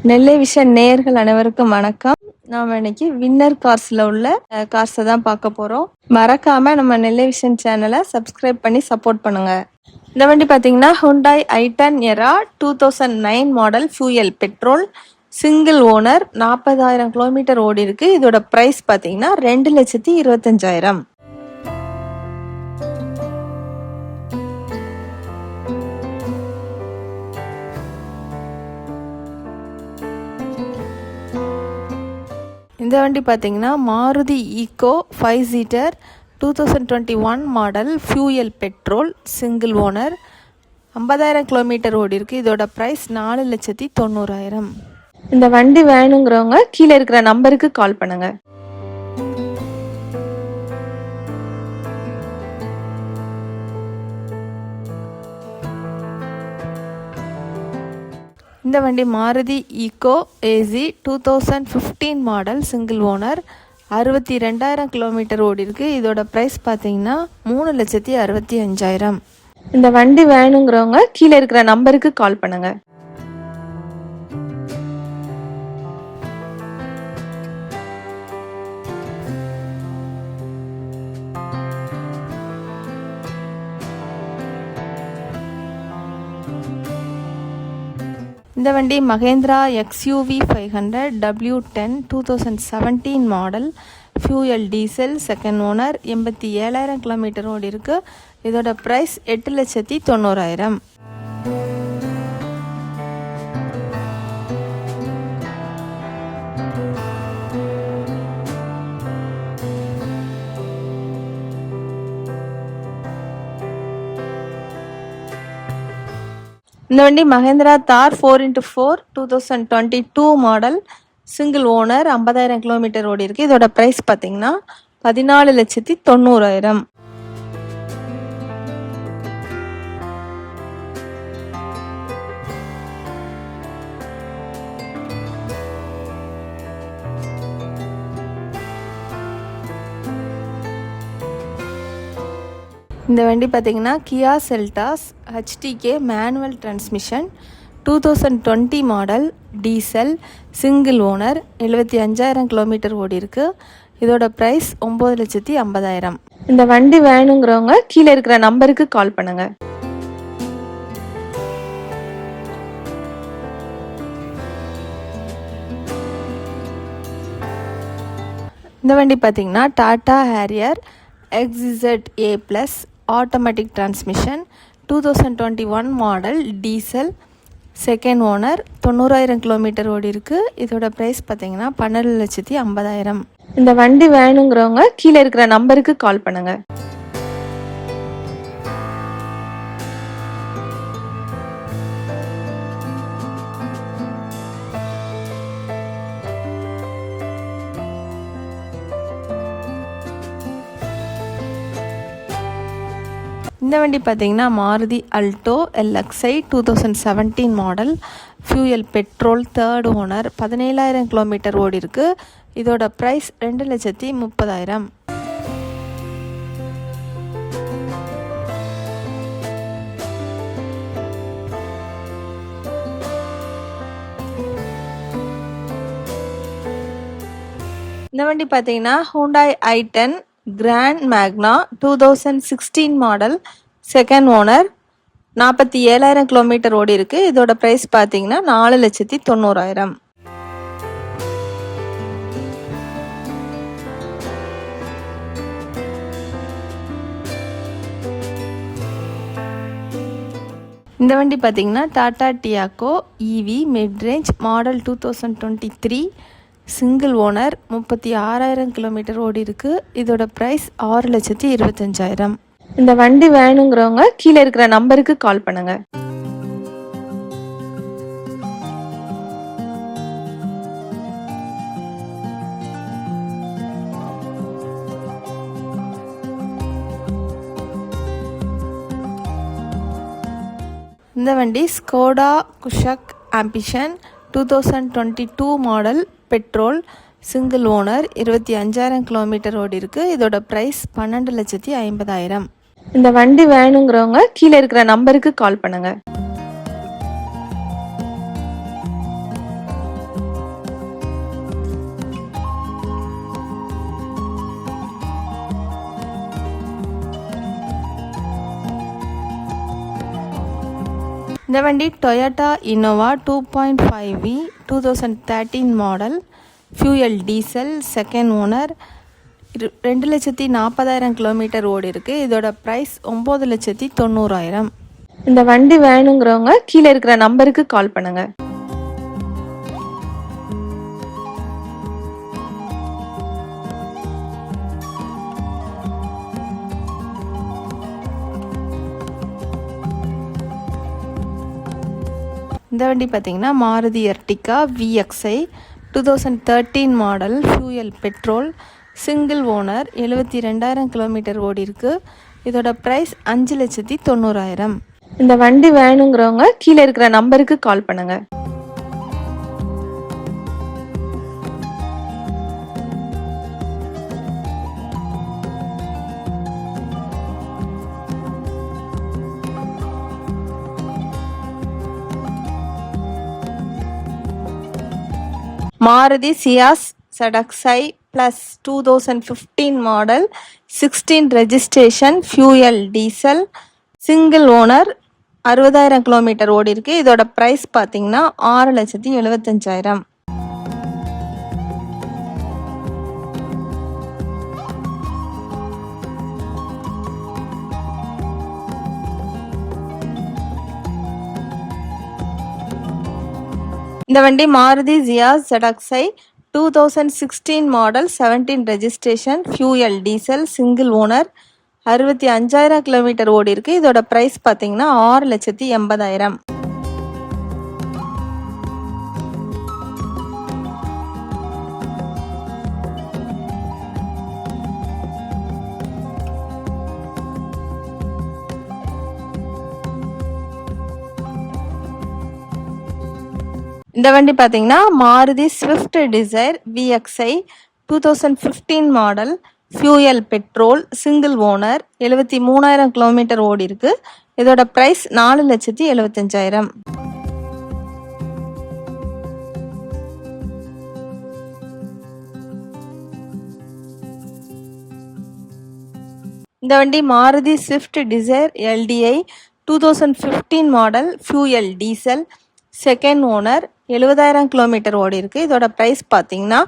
நெல்லை vision நேயர்கள் அனைவருக்கும் வணக்கம். நாம இன்னைக்கு வின்னர் கார்ஸ்ல உள்ள கார்ஸை தான் பார்க்க போறோம். மறக்காம நம்ம நெல்லை விஷன் சேனலை சப்ஸ்கிரைப் பண்ணி சப்போர்ட் பண்ணுங்க. இந்த வண்டி பார்த்தீங்கன்னா Hyundai i10 Era 2009 model fuel petrol single owner 40,000 kilometre ஓடி இருக்கு. இதோட பிரைஸ் பார்த்தீங்கன்னா 2,25,000. இந்த வண்டி பார்த்தீங்கன்னா Maruti Eeco 5 seater 2021 model fuel petrol single owner 50,000 kilometre ஓடி இருக்கு. இதோட ப்ரைஸ் 4,90,000. இந்த வண்டி வேணுங்கிறவங்க கீழே இருக்கிற நம்பருக்கு கால் பண்ணுங்க. இந்த வண்டி Maruti Eeco AC 2015 model single owner 62,000 kilometre ஓடி இருக்கு. இதோட ப்ரைஸ் பார்த்தீங்கன்னா 3,65,000. இந்த வண்டி வேணுங்கிறவங்க கீழே இருக்கிற நம்பருக்கு கால் பண்ணுங்க. இந்த வண்டி Mahindra XUV 500 W10 2017 model fuel diesel second owner 87,000 kilometre ஓடி இருக்கு. இதோட ப்ரைஸ் 8,90,000. இந்த வண்டி மகேந்திரா தார் 4x4 2022 model single owner 50,000 kilometre ஓடி இருக்கு. இதோட ப்ரைஸ் பார்த்தீங்கன்னா 14,90,000. இந்த வண்டி பார்த்தீங்கன்னா கியா Seltos HTK manual transmission 2020 model diesel single owner 75,000 kilometre ஓடி இருக்கு. இதோட ப்ரைஸ் 9,50,000. இந்த வண்டி வேணுங்கிறவங்க கீழே இருக்கிற நம்பருக்கு கால் பண்ணுங்க. இந்த வண்டி பார்த்தீங்கன்னா Tata Harrier XZA+ automatic transmission 2021 model diesel second owner 90,000 kilometre ஓடி இருக்கு. இதோட ப்ரைஸ் பார்த்தீங்கன்னா 12,50,000. இந்த வண்டி வேணுங்கிறவங்க கீழே இருக்கிற நம்பருக்கு கால் பண்ணுங்க. இந்த வண்டி பார்த்தீங்கன்னா Maruti Alto LXi 2017 model fuel petrol third owner 17,000 kilometre ஓடி இருக்கு. இதோட ப்ரைஸ் 2,30,000. இந்த வண்டி பார்த்தீங்கன்னா ஹூண்டாய் i10 கிராண்ட் மேக்னா 2016 மாடல் செகண்ட் ஓனர் 47,000 கிலோமீட்டர் ஓடி இருக்கு. இதோட ப்ரைஸ் பார்த்தீங்கன்னா 4,90,000. இந்த வண்டி பார்த்தீங்கன்னா Tata Tiago EV mid range model 2023 single owner 36,000 kilometre ஓடி இருக்கு. இதோட ப்ரைஸ் 6,25,000. இந்த வண்டி வேணுங்கிறவங்க கீழே இருக்கிற நம்பருக்கு கால் பண்ணுங்க. இந்த வண்டி Skoda Kushaq ambition 2022 model petrol single owner 25,000 kilometre ஓடி இருக்கு. இதோட ப்ரைஸ் 12,50,000. இந்த வண்டி வேணுங்கிறவங்க கீழே இருக்கிற நம்பருக்கு கால் பண்ணுங்க. இந்த வண்டி Toyota Innova 2.5V 2013 model, fuel diesel, second owner, 2,40,000 kilometre ஓடி இருக்கு. இதோட ப்ரைஸ் 9,90,000. இந்த வண்டி வேணுங்கிறவங்க கீழே இருக்கிற நம்பருக்கு கால் பண்ணுங்க. இந்த வண்டி பார்த்திங்கன்னா Maruti Ertiga VXi 2013 model, fuel petrol, single owner, 72,000 kilometre ஓடி இருக்கு. இதோட ப்ரைஸ் 5,90,000. இந்த வண்டி வேணுங்கிறவங்க கீழே இருக்கிற நம்பருக்கு கால் பண்ணுங்க. Maruti Ciaz ZXi plus 2015 model, 16 registration, fuel diesel, single owner, 60,000 kilometre ஓடி இருக்கு. இதோட ப்ரைஸ் பார்த்தீங்கன்னா 6,75,000. இந்த வண்டி Maruti Ciaz ZXi 2016 model, 17 registration, fuel diesel, single owner, 65,000 kilometre ஓடி இருக்கு. இதோட ப்ரைஸ் பார்த்தீங்கன்னா 6,80,000. இந்த வண்டி பார்த்தீங்கன்னா Maruti Swift desire VXi 2015 model, fuel petrol, single owner, 73,000 kilometre ஓடி இருக்கு. இதோட ப்ரைஸ் 4,75,000. இந்த வண்டி Maruti Swift desire LDI 2015 model, fuel diesel, second owner, 70,000 kilometre ஓடி இருக்கு. இதோட ப்ரைஸ் பார்த்தீங்கன்னா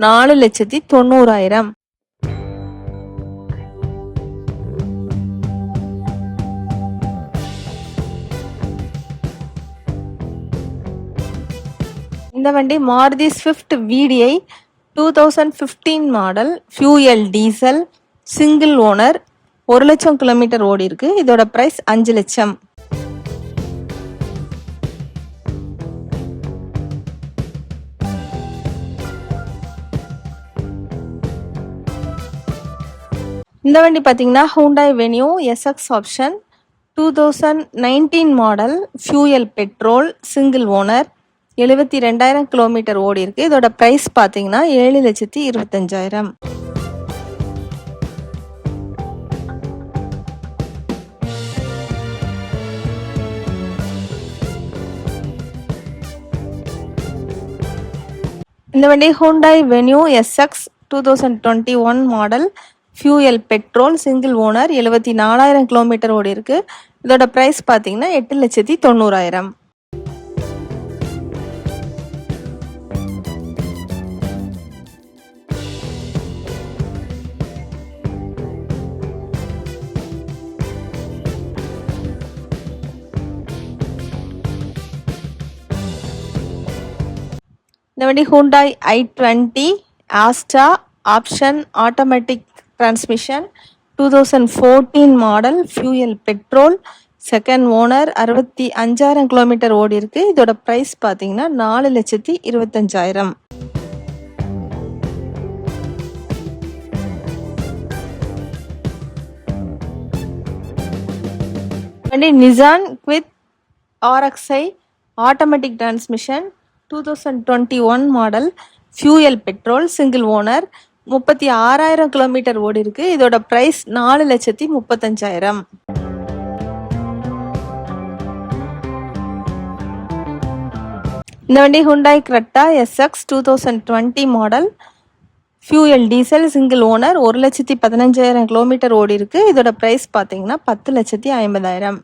4,90,000. இந்த வண்டி Maruti Swift VDI 2015 model, fuel diesel, single owner, 1,00,000 kilometre ஓடி இருக்கு. இதோட ப்ரைஸ் 5,00,000. இந்த வண்டி பார்த்தீங்கன்னா Hyundai venue SX option 2019 model, fuel petrol, single owner, 72,000 kilometre ஓடி இருக்கு. இதோட ப்ரைஸ் பார்த்தீங்கன்னா 7,25,000. இந்த வண்டி Hyundai venue SX 2021 model, fuel petrol, single owner, 74,000 kilometre ஓடி இருக்கு. இதோட ப்ரைஸ் பார்த்தீங்கன்னா 8,90,000. இந்த வண்டி Hyundai i20 Asta option automatic transmission 2014 model, fuel petrol, second owner, 65,000 kilometre ஓடி இருக்கு. இதோட ப்ரைஸ் பார்த்தீங்கன்னா 4,25,000. வண்டி Nissan Kwid RXi automatic transmission 2021 model, fuel petrol, single owner, 36,000 kilometre ஓடி இருக்கு. இதோட ப்ரைஸ் 4,35,000. இந்த வண்டி Hyundai Creta SX 2020 model, fuel diesel, single owner, 1,15,000 kilometre ஓடி இருக்கு. இதோட ப்ரைஸ் பார்த்தீங்கன்னா 10,50,000.